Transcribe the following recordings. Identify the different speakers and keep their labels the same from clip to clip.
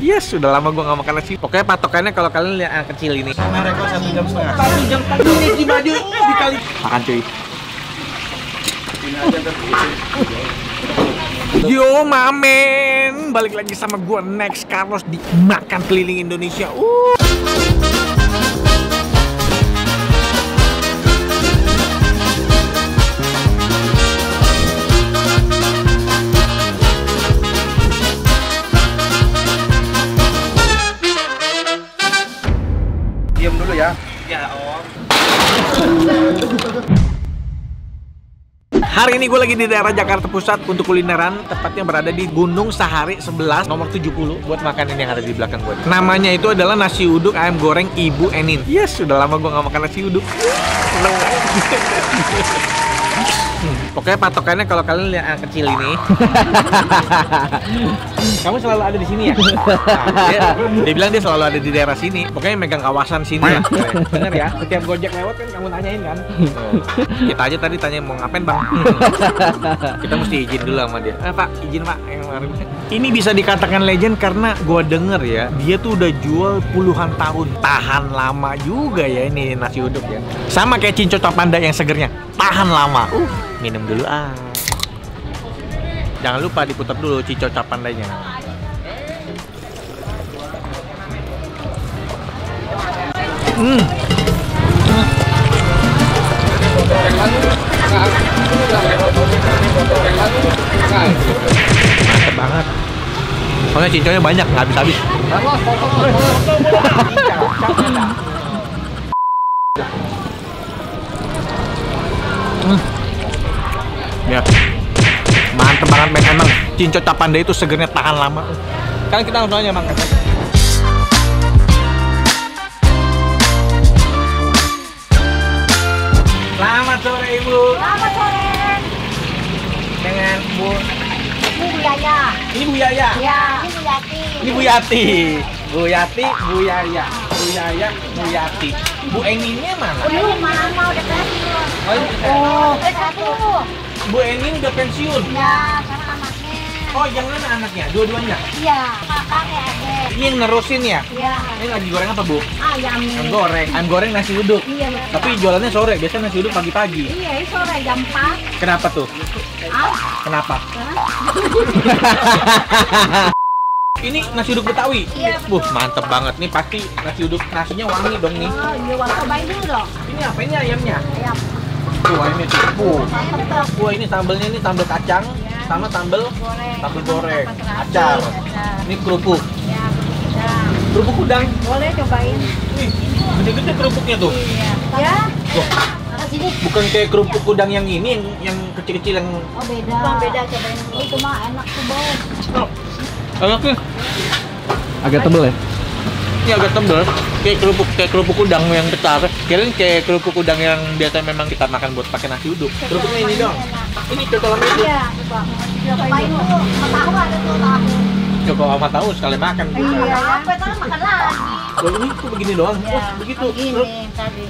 Speaker 1: Yes, sudah lama gua nggak makan nasi. Pokoknya patokannya kalau kalian lihat yang kecil ini.
Speaker 2: Mereka 1 jam setengah.
Speaker 1: 1 jam ini di baju dikali. Makan cuy. Yo mamen, balik lagi sama gua Next Carlos di Makan Keliling Indonesia.
Speaker 2: Diam dulu ya.
Speaker 1: Ya om. Hari ini gue lagi di daerah Jakarta Pusat untuk kulineran, tepatnya berada di Gunung Sahari 11 nomor 70 buat makanan yang ada di belakang gue. Namanya itu adalah nasi uduk ayam goreng Ibu Enin. Yes, sudah lama gue nggak makan nasi uduk. Pokoknya patokannya kalau kalian lihat yang kecil ini. Kamu selalu ada di sini ya? Nah, dia bilang dia selalu ada di daerah sini. Pokoknya megang kawasan sini ya. Bener ya? Setiap Gojek lewat kan kamu tanyain kan? Kita aja tadi tanya mau ngapain bang? Kita mesti izin dulu sama dia. Pak, izin pak. Ini bisa dikatakan legend karena gua denger ya, dia tuh udah jual puluhan tahun. Tahan lama juga ya ini nasi uduk ya. Sama kayak Cinco Panda yang segernya. Tahan lama. Minum dulu ah. Jangan lupa diputar dulu Cico Pandanya. Mantep banget. Soalnya cinconya banyak, nggak habis-habis. Ya, mantep banget men, emang Cinco Panda itu segernya tahan lama. Kan kita langsung aja makan. Selamat sore Ibu.
Speaker 3: Selamat sore.
Speaker 1: Dengan Bu.
Speaker 3: Ini Bu Yaya.
Speaker 1: Ini Bu Yaya.
Speaker 3: Ya, ini Bu Yati.
Speaker 1: Ini Bu Yati. Bu Yati, Bu Yaya. Bu Yaya, Bu Yati. Bu Eninnya mana?
Speaker 3: Ini mana mau udah pensiun?
Speaker 1: Oh, ini
Speaker 3: Satu.
Speaker 1: Bu Enin udah pensiun.
Speaker 3: Ya, sama anaknya.
Speaker 1: Oh, yang mana anaknya? Dua-duanya?
Speaker 3: Iya, kakaknya adek.
Speaker 1: Ini yang nerusin ya?
Speaker 3: Iya.
Speaker 1: Ini lagi goreng apa, Bu?
Speaker 3: Ayam.
Speaker 1: Ayam goreng. Ayam goreng nasi uduk.
Speaker 3: Iya, betul.
Speaker 1: Tapi jualannya sore, biasanya nasi uduk pagi-pagi.
Speaker 3: Iya, ini sore jam 4.
Speaker 1: Kenapa tuh? Kenapa? Ini nasi uduk Betawi?
Speaker 3: Iya, betul.
Speaker 1: Mantep banget. Nih pasti nasi uduk, nasinya wangi dong nih.
Speaker 3: Oh, iya, cobain dulu dong.
Speaker 1: Ini apa ini ayamnya?
Speaker 3: Ayam.
Speaker 1: Wah ini tuh.
Speaker 3: Mantap.
Speaker 1: Wah ini sambelnya ini sambel kacang sama sambel goreng. Acar. Ini kerupuk.
Speaker 3: Ya, udang.
Speaker 1: Kerupuk udang.
Speaker 3: Boleh cobain.
Speaker 1: Wih, gede-gede kerupuknya tuh.
Speaker 3: Iya. Ya.
Speaker 1: Wah,
Speaker 3: Sini.
Speaker 1: bukan kayak kerupuk udang yang ini yang kecil-kecil yang.
Speaker 3: Oh, beda. Bukan beda, cobain dulu. Itu mah enak tuh, Bang.
Speaker 1: Oh, enaknya.
Speaker 2: Agak tebel ya?
Speaker 1: Ini agak tebel, kayak kerupuk udang yang besar. Kirain kayak kerupuk udang yang biasa memang kita makan buat pakai nasi uduk. Kerupuknya ini dong. Ini coba sama itu.
Speaker 3: Iya, coba. Cobain dulu. Tahu ada tuh tahu.
Speaker 1: Coba sama tahu sekali makan.
Speaker 3: Iya, apa tahu makan lagi.
Speaker 1: Wah ini tuh begini doang.
Speaker 3: Ya,
Speaker 1: Wah begitu.
Speaker 3: Begini tadi.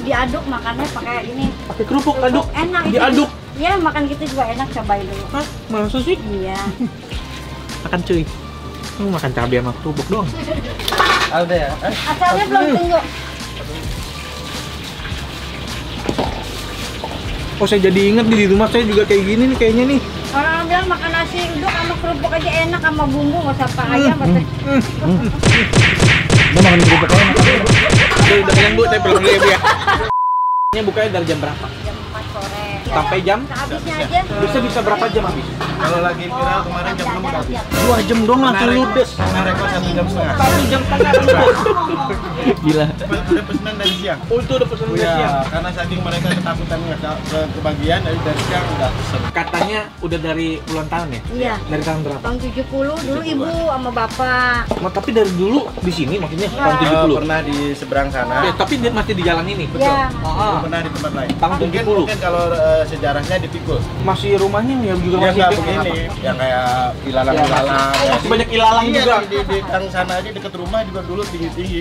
Speaker 3: Diaduk makannya pakai ini.
Speaker 1: Pakai kerupuk aduk.
Speaker 3: Enak itu.
Speaker 1: Diaduk.
Speaker 3: Iya, makan gitu juga enak, cobain dulu.
Speaker 1: Hah? Masa sih?
Speaker 3: Iya.
Speaker 1: Makan cuy. Lu makan cabai sama kerupuk doang.
Speaker 2: Ada ya?
Speaker 3: Asalnya belum tunggu.
Speaker 1: Oh saya jadi inget di rumah saya juga kayak gini nih kayaknya nih.
Speaker 3: Orang bilang makan nasi uduk sama kerupuk aja enak sama bumbu, nggak usah pakai ayam.
Speaker 2: Udah makan kerupuk aja makan.
Speaker 1: Udah kenyang Bu, saya pulang dulu ya Bu ya. Ini bukanya dari jam berapa?
Speaker 3: Jam 4 sore.
Speaker 1: Sampai jam?
Speaker 3: Habisnya aja.
Speaker 1: Bisa berapa jam habis?
Speaker 2: Kalau lagi viral kemarin jam 6 udah habis.
Speaker 1: 2 jam doang langsung ludes.
Speaker 2: Mereka 1 jam setengah.
Speaker 1: 1 jam setengah ludes.
Speaker 2: Gila. Udah pesanan dari siang.
Speaker 1: Oh itu udah pesan dari siang.
Speaker 2: Iya, karena saking mereka ketakutan nggak kebagian dari siang udah pesen.
Speaker 1: Katanya udah dari puluhan tahun ya?
Speaker 3: Iya.
Speaker 1: Dari tahun berapa?
Speaker 3: Tahun 70 dulu ibu sama bapak.
Speaker 1: Tapi dari dulu di sini maksudnya tahun
Speaker 3: Iya.
Speaker 1: 70.
Speaker 2: Pernah di seberang sana.
Speaker 1: Ya, tapi dia masih di jalan ini.
Speaker 3: Iya.
Speaker 1: Ah,
Speaker 2: Pernah di tempat lain.
Speaker 1: tahun
Speaker 2: Mungkin
Speaker 1: 70.
Speaker 2: kalau sejarahnya dipikul.
Speaker 1: Masih rumahnya ya juga
Speaker 2: Ya
Speaker 1: masih
Speaker 2: nggak
Speaker 1: kayak
Speaker 2: begini,
Speaker 1: apa?
Speaker 2: yang kayak ilalang-ilalang.
Speaker 1: Oh, masih banyak ilalang
Speaker 2: Iya,
Speaker 1: juga.
Speaker 2: di tang sana aja deket rumah juga dulu tinggi-tinggi.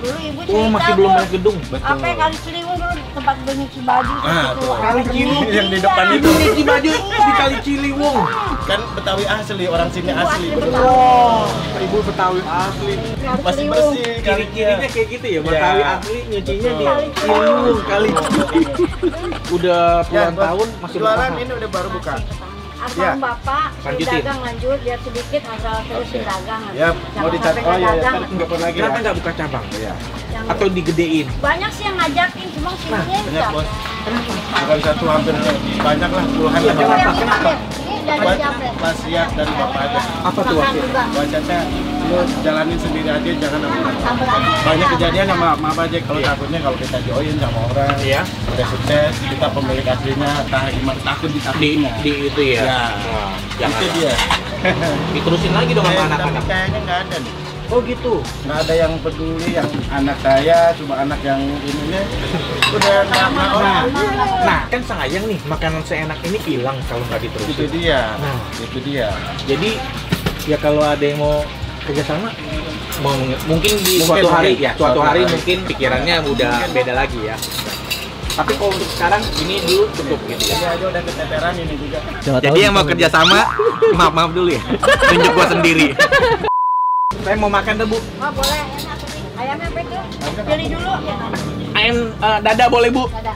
Speaker 3: Dulu ibu cerita.
Speaker 1: Oh masih belum banyak gedung.
Speaker 3: Apa yang kali Ciliwung dulu tempat beli nyuci baju
Speaker 2: Ah,
Speaker 3: gitu.
Speaker 2: tuh.
Speaker 1: Kali Ciliwung
Speaker 2: Yang di depan itu.
Speaker 1: Nyuci baju di Kali Ciliwung.
Speaker 2: Kan Betawi asli, orang sini asli.
Speaker 3: Betul.
Speaker 1: Oh,
Speaker 2: ibu Betawi asli.
Speaker 3: Harus
Speaker 2: Masih
Speaker 3: liung.
Speaker 2: bersih.
Speaker 1: Ciri-cirinya kayak gitu ya, Betawi
Speaker 2: Iya.
Speaker 1: asli nyucinya di
Speaker 3: Kali
Speaker 1: Ciliwung kali. Udah puluhan
Speaker 2: Bos.
Speaker 1: tahun masih
Speaker 2: jualan
Speaker 1: bertahan.
Speaker 2: ini udah baru buka.
Speaker 3: Asal
Speaker 2: Ya.
Speaker 3: bapak
Speaker 1: Lanjutin.
Speaker 3: dagang lanjut biar sedikit asal terusin dagang.
Speaker 2: Ya,
Speaker 3: Jangan
Speaker 2: mau dicat.
Speaker 3: sampai
Speaker 2: Oh
Speaker 3: nggak
Speaker 2: iya,
Speaker 3: dagang.
Speaker 2: ntar nggak perlu lagi ya.
Speaker 1: Kenapa nggak buka cabang?
Speaker 2: Iya.
Speaker 3: Yang-
Speaker 1: Atau digedein?
Speaker 3: banyak sih yang ngajakin cuma sini
Speaker 2: Banyak bos. Bukan satu, hampir banyak lah, puluhan lah.
Speaker 1: Kenapa?
Speaker 3: Ini dari siapa?
Speaker 2: Wasiat dari bapak aja.
Speaker 1: Apa tuh
Speaker 3: Makan
Speaker 1: waktu?
Speaker 3: juga.
Speaker 2: Wasiatnya lu jalanin sendiri aja, jangan sama
Speaker 3: Sambal aja.
Speaker 2: banyak kejadian sama maaf aja kalau takutnya kalau kita join sama orang
Speaker 1: Iya.
Speaker 2: udah sukses kita pemilik aslinya gimana takut
Speaker 1: Di,
Speaker 2: ditakutin
Speaker 1: di itu ya?
Speaker 2: Ya.
Speaker 1: Wah, jangan
Speaker 2: itu dia
Speaker 1: diterusin lagi dong sama
Speaker 2: tapi
Speaker 1: anak-anak.
Speaker 2: kayaknya nggak ada nih,
Speaker 1: Oh gitu?
Speaker 2: nggak ada yang peduli yang anak saya cuma anak yang ininya udah nggak orang.
Speaker 1: Nah, kan sayang nih makanan seenak ini hilang kalau nggak
Speaker 2: Itu
Speaker 1: diterusin.
Speaker 2: dia,
Speaker 1: Nah.
Speaker 2: itu dia.
Speaker 1: Jadi ya kalau ada yang mau kerjasama, mungkin di suatu
Speaker 2: Mungkin,
Speaker 1: hari
Speaker 2: mungkin.
Speaker 1: ya, suatu
Speaker 2: Suatu
Speaker 1: hari
Speaker 2: hari.
Speaker 1: mungkin pikirannya udah beda lagi ya. Tapi kalau untuk sekarang ini dulu cukup gitu ya.
Speaker 2: Dia aja udah keteteran ini juga.
Speaker 1: Jadi yang mau kerjasama, maaf dulu ya, tunjuk gua sendiri. Saya mau makan debu.
Speaker 3: Oh boleh, enak nih. Ayamnya apa itu? Pilih dulu.
Speaker 1: Ayam dada boleh bu,
Speaker 3: Ada.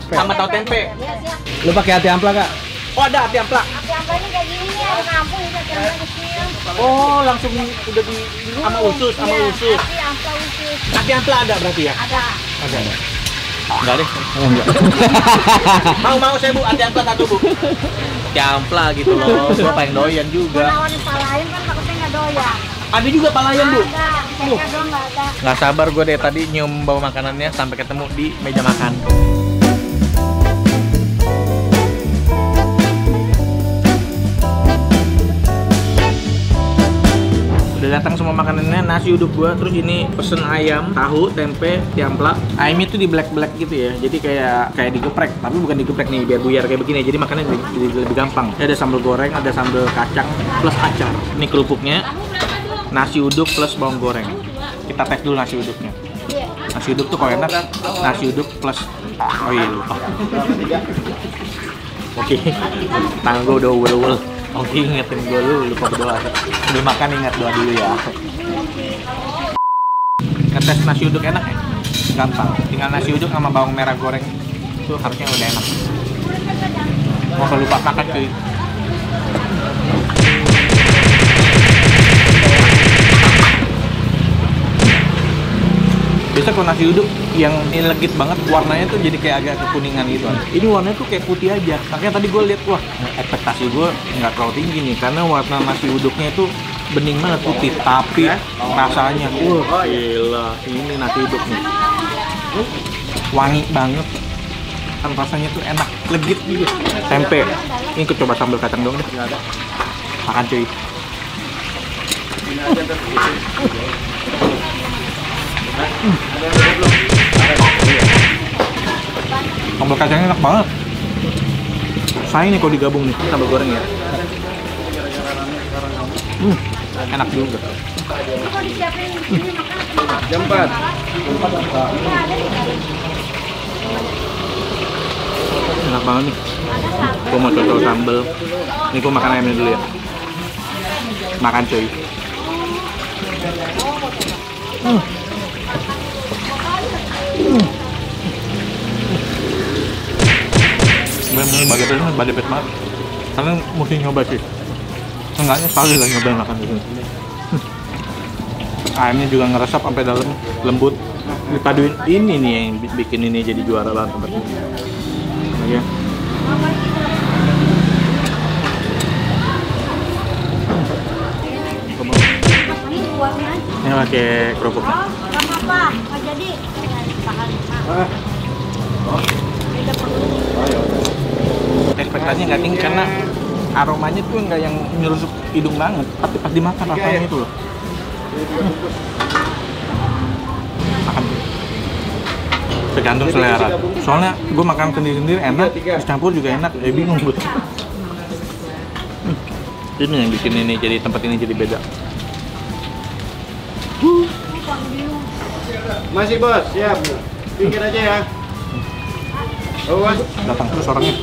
Speaker 1: sama tahu tempe.
Speaker 3: Iya siap.
Speaker 4: Lu pakai hati ampla kak?
Speaker 1: Oh ada hati ampla.
Speaker 3: Apa ini kayak gini nih, ada kampung bisa tempe kecil.
Speaker 1: Oh langsung udah di sama usus, sama
Speaker 3: Iya,
Speaker 1: usus.
Speaker 3: Tapi ampla usus.
Speaker 1: Hati ampla ada berarti ya?
Speaker 3: Ada.
Speaker 1: Ada. Enggak deh.
Speaker 4: Oh enggak.
Speaker 1: Mau saya bu, hati ampla satu bu. Hati ampla gitu loh, gua pengen doyan
Speaker 3: Mau
Speaker 1: juga.
Speaker 3: nawarin palayan kan takutnya nggak doyan.
Speaker 1: Ada juga palayan bu.
Speaker 3: Ada. Kayaknya dong nggak ada.
Speaker 1: Nggak sabar gue deh tadi nyium bau makanannya sampai ketemu di meja makan. Udah datang semua makanannya, nasi uduk gua, terus ini pesen ayam, tahu, tempe, tiampla. Ayamnya tuh di black gitu ya, jadi kayak digeprek, tapi bukan digeprek nih biar buyar kayak begini. Jadi makannya jadi lebih gampang. Ada sambal goreng, ada sambal kacang plus acar. Ini kerupuknya, nasi uduk plus bawang goreng. Kita tes dulu nasi uduknya.
Speaker 3: Iya.
Speaker 1: Nasi uduk tuh kalau enak, nasi uduk plus lupa. Oke, tangan gue udah uwel-uwel. Oke, ingetin gue dulu, lupa berdoa. Udah makan ingat doa dulu ya. Ngetes nasi uduk enak ya? Gampang, tinggal nasi uduk sama bawang merah goreng itu harusnya udah enak. Mau lupa makan cuy. Biasa kalau nasi uduk yang ini legit banget, warnanya tuh jadi kayak agak kekuningan gitu. Ini warnanya tuh kayak putih aja. Makanya tadi gue lihat, wah ekspektasi gue nggak terlalu tinggi nih, karena warna nasi uduknya itu bening banget putih, tapi rasanya, wah gila, ini nasi uduknya wangi banget, kan rasanya tuh enak, legit gitu. Tempe, ini aku coba sambal kacang dong deh. Makan cuy. Sambal kacangnya enak banget. Sayang nih kalau digabung nih sambal goreng ya. Enak juga.
Speaker 3: Ini kok disiapin ini makan.
Speaker 2: Jam 4.
Speaker 1: Enak banget nih. Gue mau cocol sambal. Ini gue makan ayamnya dulu ya. Makan cuy. Bener-bener badai pes banget. Karena mesti nyoba sih. Enggaknya sekali lah nyoba makan di sini. Ayamnya juga ngeresap sampai dalam, lembut. Dipaduin ini nih yang bikin ini jadi juara banget tempatnya. Ya.
Speaker 3: Ini kuahnya aja.
Speaker 1: Ini pakai kerupuknya.
Speaker 3: Oh, nggak apa-apa. Nggak jadi. Tahan. Beda perlu.
Speaker 1: Ekspektasinya nggak tinggi karena aromanya tuh nggak yang nyerusuk hidung banget, tapi pas dimakan rasanya itu loh. Makan. Tergantung selera. Soalnya gue makan sendiri enak, terus campur juga enak. Bingung gue. Ini yang bikin ini jadi tempat ini jadi beda.
Speaker 2: Masih bos, siap. Pikir aja ya. Oh, bos.
Speaker 1: Datang terus orangnya.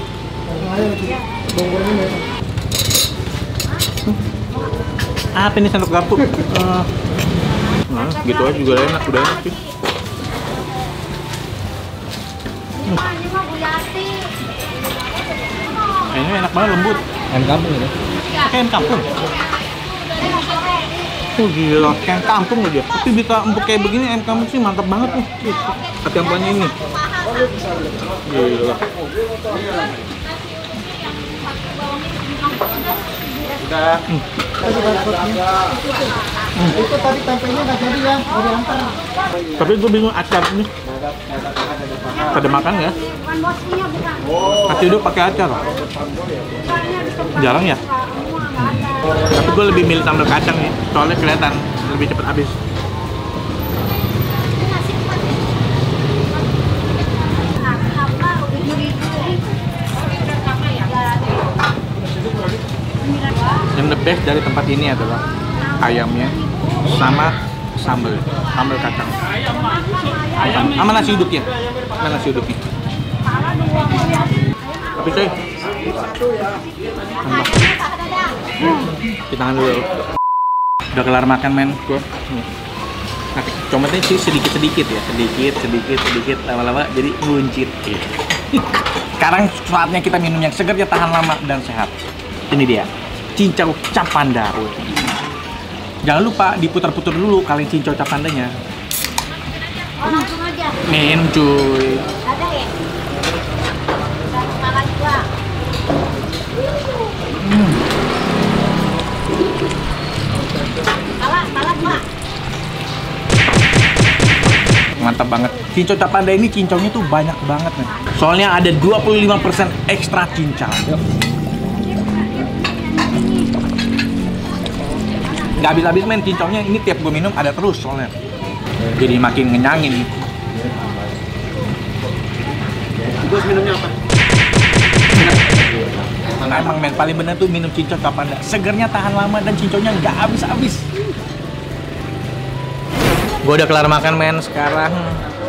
Speaker 1: Apa ini sendok garpu? Nah, gitu aja juga enak, udah enak sih.
Speaker 3: Ini mah Bu Yati.
Speaker 1: Ini enak banget, lembut.
Speaker 4: Ayam kampung ini.
Speaker 1: Kayak ayam kampung. Oh gila, kayak ayam kampung aja. Tapi bisa empuk kayak begini, ayam kampung sih mantap banget nih. Hati ampuannya ini. Gila.
Speaker 2: Udah. Itu tadi tempenya nggak jadi ya, mau diantar.
Speaker 1: Tapi gue bingung acar ini. Pada makan nggak?
Speaker 3: Bukan bosnya bukan.
Speaker 1: Nasi uduk pakai acar. Jarang ya? Tapi gue lebih milih sambal kacang nih, soalnya kelihatan lebih cepat habis. Yang the best dari tempat ini adalah ayamnya sama sambal kacang. Sama nasi uduknya. Sama nasi uduknya. Tapi coy, kita tangan dulu. Udah kelar makan men, gua. Nah, comotnya sih sedikit ya, sedikit, lama-lama jadi buncit. Sekarang saatnya kita minum yang segar, ya tahan lama dan sehat. Ini dia, cincau cap panda. Jangan lupa diputar-putar dulu kalian cincau cap pandanya.
Speaker 3: Oh, langsung aja.
Speaker 1: Minum cuy.
Speaker 3: Ada ya? Makan juga. Kalah, Pak.
Speaker 1: Mantap banget. Cincau cap panda ini cincaunya tuh banyak banget nih. Soalnya ada 25% ekstra cincau. Gak habis-habis men cincaunya, ini tiap gue minum ada terus soalnya. Jadi makin ngenyangin nih.
Speaker 2: Bos minumnya apa?
Speaker 1: Nah, emang men paling bener tuh minum cincau cap panda. Segernya tahan lama dan cincaunya nggak habis-habis. Gue udah kelar makan men, sekarang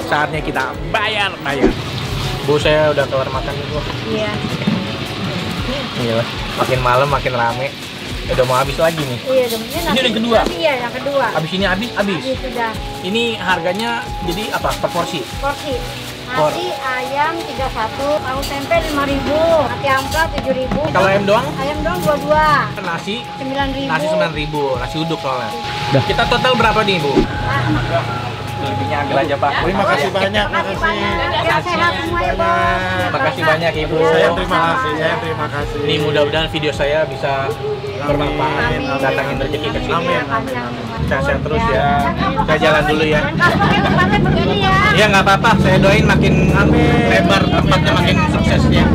Speaker 1: saatnya kita bayar. Bu, saya udah kelar makan nih.
Speaker 3: Iya.
Speaker 1: Iya, makin malam makin rame. Udah mau habis lagi nih.
Speaker 3: Iya, dong.
Speaker 1: Ini yang kedua?
Speaker 3: Iya, yang kedua.
Speaker 1: Habis ini habis.
Speaker 3: Iya, sudah.
Speaker 1: Ini harganya jadi apa? Per porsi?
Speaker 3: Porsi. Nasi ayam 31, tahu tempe 5.000, nasi ampla 7.000.
Speaker 1: Kalau ayam doang?
Speaker 3: Ayam doang 22.
Speaker 1: Nasi
Speaker 3: 9.000.
Speaker 1: Nasi 9.000, nasi uduk soalnya.
Speaker 4: Dah.
Speaker 1: Kita total berapa nih, Bu?
Speaker 3: Ah,
Speaker 1: Lebihnya ambil aja, Pak.
Speaker 2: Terima kasih banyak,
Speaker 3: makasih banyak. Biar sehat semua ya, Bang.
Speaker 1: Makasih banyak, Ibu.
Speaker 2: Saya terima kasih.
Speaker 1: Nih mudah-mudahan video saya bisa bermanfaat,
Speaker 3: Amin.
Speaker 1: datangin rezeki ke sini.
Speaker 2: Amin.
Speaker 1: Sehat-sehat terus ya. Saya jalan dulu ya.
Speaker 3: Tempatnya begini ya.
Speaker 1: Iya nggak apa-apa, saya doain makin lebar, tempatnya makin sukses ya.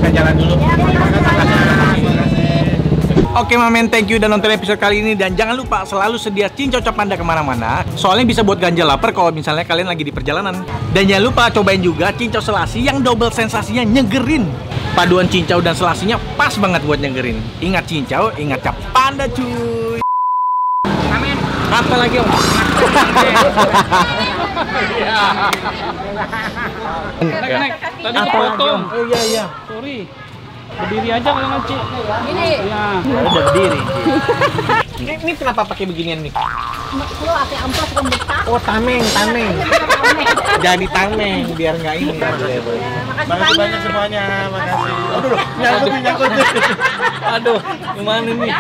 Speaker 1: Saya jalan dulu. Oke Mamen, thank you udah nonton episode kali ini. Dan jangan lupa selalu sedia cincau cap panda kemana-mana. Soalnya bisa buat ganjal lapar kalau misalnya kalian lagi di perjalanan. Dan jangan lupa cobain juga cincau selasi yang double sensasinya nyegerin. Paduan cincau dan selasinya pas banget buat nyegerin. Ingat cincau, ingat cap panda cuy. Mamen, apa lagi om?
Speaker 4: Nek, tadi
Speaker 1: Apa
Speaker 4: kepotong.
Speaker 1: lagi, Om? Oh iya.
Speaker 4: Sorry. Berdiri aja kalau ngaci.
Speaker 3: Gini.
Speaker 4: Ya.
Speaker 1: Udah berdiri. Ini kenapa pakai beginian nih?
Speaker 3: Lu ati amplas suka betah.
Speaker 1: Oh tameng. Jadi tameng biar nggak ini.
Speaker 3: Makasih
Speaker 2: Makasih banyak
Speaker 3: banyak.
Speaker 2: semuanya, makasih.
Speaker 1: Aduh, nyangkut. Aduh, gimana nih?